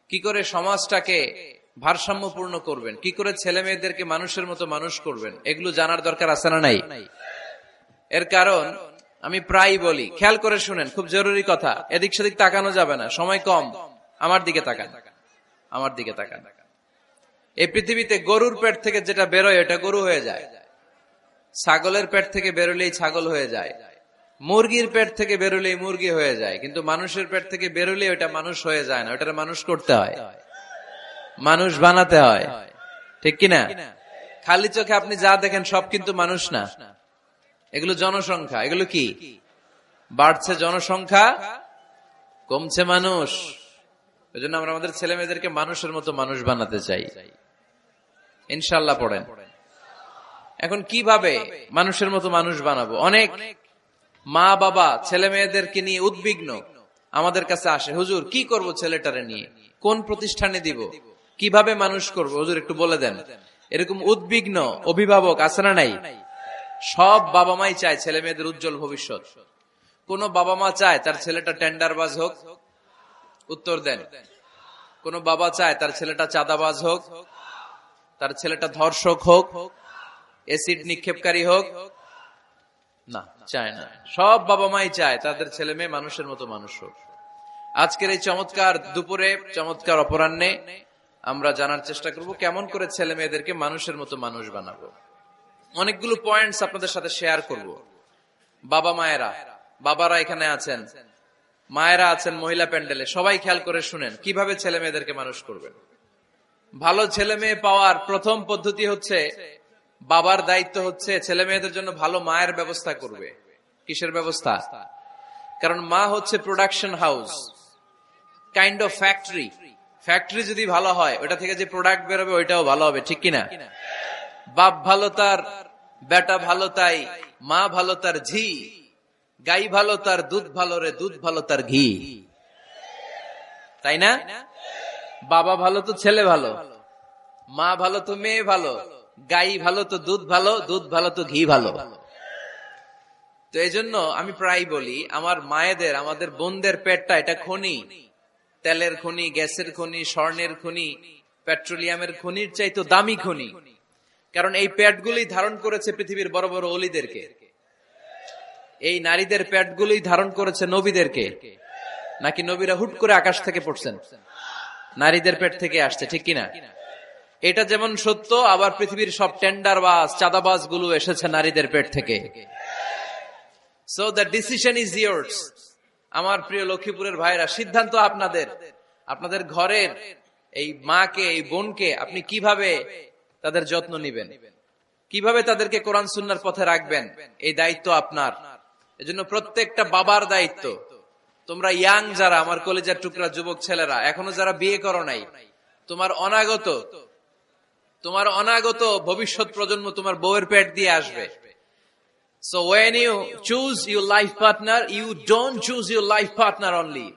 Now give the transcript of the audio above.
কি করে সমাজটাকে ভারসাম্যপূর্ণ করবেন, কি করে ছেলে মেয়েদেরকে মানুষের মতো মানুষ করবেন, এগুলো জানার দরকার আছে না নাই? এর কারণ আমি প্রায় বলি, খেয়াল করে শুনেন, খুব জরুরি কথা, এদিক সেদিক তাকানো যাবে না, সময় কম। আমার দিকে তাকান, আমার দিকে তাকান। এই পৃথিবীতে গরুর পেট থেকে যেটা বেরোয় এটা গরু হয়ে যায়, ছাগলের পেট থেকে বেরোলেই ছাগল হয়ে যায়, মুরগির পেট থেকে বেরোলেই মুরগি হয়ে যায়, কিন্তু মানুষের পেট থেকে বেরোলেই ওটা মানুষ হয়ে যায় না, ওটা মানুষ করতে হয়, মানুষ বানাতে হয়, ঠিক কিনা? খালি চোখে আপনি যা দেখেন সব কিন্তু মানুষ না, এগুলো জনসংখ্যা। এগুলো কি? বাড়ছে জনসংখ্যা, কমছে মানুষ। এই জন্য আমরা আমাদের ছেলে মেয়েদেরকে মানুষের মতো মানুষ বানাতে চাই, ইনশাল্লাহ। পড়েন। এখন কিভাবে মানুষের মতো মানুষ বানাবো? অনেক মা বাবা ছেলে মেয়েদেরকে নিয়ে উদ্বিগ্ন, আমাদের কাছে আসে, হুজুর কি করব ছেলেটারে নিয়ে, কোন প্রতিষ্ঠানে দিব, কিভাবে মানুষ করব, হুজুর একটু বলে দেন। এরকম উদ্বিগ্ন অভিভাবক আছে না নাই? সব বাবা মাই চায় ছেলে মেয়েদের উজ্জ্বল ভবিষ্যৎ। কোন বাবা মা চায় তার ছেলেটা টেন্ডারবাজ হোক? উত্তর দেন। কোন বাবা চায় তার ছেলেটা চাঁদাবাজ হোক, তার ছেলেটা ধর্ষক হোক, এসিড নিক্ষেপকারী হোক? না, চায় না। সব বাবা মাই চায় তাদের ছেলে মেয়ে মানুষের মতো মানুষ হোক। আজকের এই চমৎকার দুপুরে, চমৎকার অপরাহ্নে আমরা জানার চেষ্টা করব কেমন করে ছেলে মেয়েদেরকে মানুষের মতো মানুষ বানাবো। অনেকগুলো পয়েন্টস আপনাদের সাথে শেয়ার করব। বাবা মায়েরা, বাবারা এখানে আছেন, মায়েরা আছেন মহিলা প্যান্ডেলে, সবাই খেয়াল করে শুনেন কিভাবে ছেলে মেয়েদেরকে মানুষ করবেন। ভালো ছেলে মেয়ে পাওয়ার প্রথম পদ্ধতি হচ্ছে, বাবার দায়িত্ব হচ্ছে ছেলে মেয়েদের জন্য ভালো মায়ের ব্যবস্থা করবে। কিসের ব্যবস্থা? কারণ মা হচ্ছে production house, kind of factory. Factory যদি ভালো হয়, ওটা থেকে যে প্রোডাক্ট বেরোবে ওইটাও ভালো হবে, ঠিক কিনা? বাপ ভালো তার বেটা ভালো তাই, মা ভালো তার ঝি, গাই ভালো তার দুধ ভালো রে, দুধ ভালো তার ঘি, তাই না? বাবা ভালো তো ছেলে ভালো, মা ভালো তো মেয়ে ভালো, গাই ভালো তো দুধ ভালো, দুধ ভালো তো ঘি ভালো। তো এই জন্য আমি প্রায় বলি, আমার মায়েদের, আমাদের বোনদের পেটটা এটা খনি, তেলের খনি, গ্যাসের খনি, স্বর্ণের খনি, পেট্রোলিয়ামের খনির চাইতো দামি খনি। কারণ এই পেটগুলোই ধারণ করেছে পৃথিবীর বড় বড় অলিদেরকে, এই নারীদের পেটগুলোই ধারণ করেছে নবীদেরকে। নাকি নবীরা হুট করে আকাশ থেকে পড়ছেন? নারীদের পেট থেকে আসছে, ঠিক কিনা? এটা যেমন সত্য, আবার পৃথিবীর সব টেন্ডারবাজ, চাঁদাবাজ গুলো এসেছে নারীদের পেট থেকে। So the decision is years. আমার প্রিয় লক্ষ্মীপুরের ভাইরা, সিদ্ধান্ত আপনাদের। আপনাদের ঘরের এই মাকে, এই বোনকে আপনি কিভাবে তাদের যত্ন নিবেন, কিভাবে তাদেরকে কোরআন সুন্নাহর পথে রাখবেন, এই দায়িত্ব আপনার। এজন্য প্রত্যেকটা বাবার দায়িত্ব। তোমরা ইয়াং যারা, আমার কলেজের টুকরা যুবক ছেলেরা, এখনো যারা বিয়ে করো নাই, তোমার অনাগত ভবিষ্যৎ প্রজন্ম তোমার বউয়ের পেট দিয়ে আসবে। So when you choose your life partner, you don't choose your life partner only.